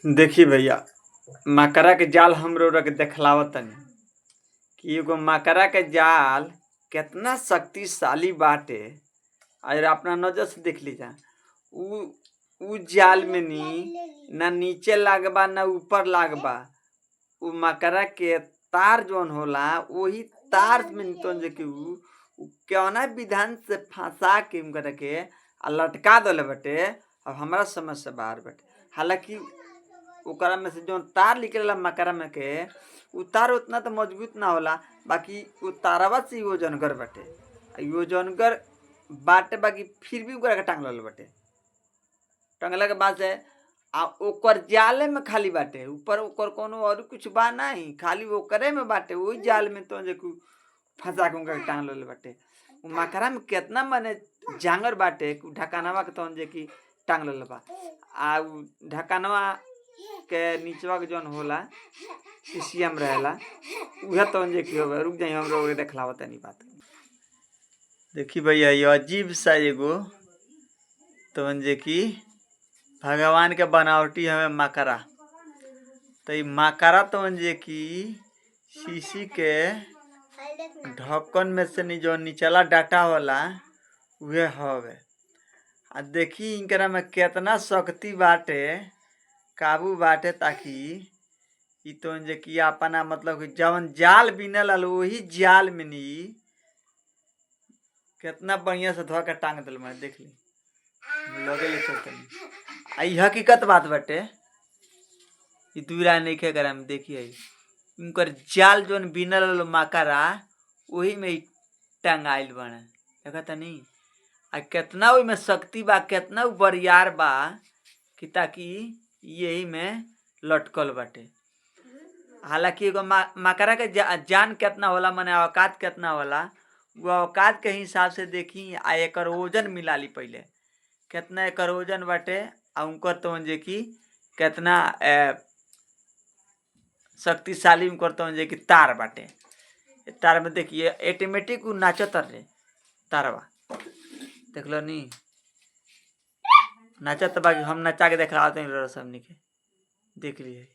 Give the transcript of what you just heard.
देखी भैया, मकरा के जाल हम रउरा के देखलावत तनी कि एगो मकरा के जाल केतना शक्तिशाली बाटे। अगर अपना नजर से देख लीजा उ उ जाल में ना नीचे लागबा ना ऊपर लागबा। उ मकरा के तार जौन होला वही तार में तौन जे कि उ कौना विधान से फंसा के उनकरा के आ लटका देले बाटे। अब हमरा समझ से बाहर बाटे। हालांकि ओकरा में से जौन तार निकलेला मकरा में के उ तार उतना तो मजबूत ना होला, बाकी उ तारवा से वजनगर बाटे। आ वजनगर बाटे बाकी फिर भी ओकरा के टांगल बाटे। टांगला के बाद से आ ओकर जाले में खाली बाटे, ऊपर ओकर कोनो और कुछ बा नहीं, खाली ओकरे में बाटे। वही जाल में तो जे फंसा के उनका टांग लेले बाटे। उ मकरा में केतना माने जांगर बाटे ढकानवा के तौन जे कि टांग लेले बा। आ उ ढकानवा के नीचवा के जौन होला सीसीएम रहेला उहे तौन जे कि होवे। रुक जाई हम लोग देखलावत तनी बात। देखी भैया ये अजीब सा एगो तौन जे कि भगवान के बनावटी हमें मकरा। तो ई मकरा तौन जे कि शीशी के ढक्कन में से जो निचला डाटा होला उहे हवे। आ देखी इनकरा में केतना शक्ति बाटे, काबू बाटे, ताकि ई तौन जे कि अपना मतलब कि जवन जाल बिनल वही जाल में नी केतना बढ़िया से धो के टांग दिल मैं। देख ली लगे ले चलतनी। आ ई हकीकत बात बाटे, ई दूरा नइखे करा में। देखिए उनकर जाल जौन बिनल मकरा वही में टंगाइल बने। देखा तनी आ केतना ओइ में शक्ति बा, केतना उ बरियार बा कि ताकि यही में लटकल बाटे। हालांकि एगो मकरा के जान केतना होला, माने औकात केतना होला, वो औकात के हिसाब से देखी। आ एकर वजन मिला ली पहले केतना एकर वजन बाटे। आ उनकर तौन जे कि केतना शक्तिशाली उनकर तौन जे कि तार बाटे। तार में देखिए ऑटोमेटिक उ नाचत रे तारवा। देखलो नी नाचत बाकी हम नचा के देखा सबनी के देख लिए।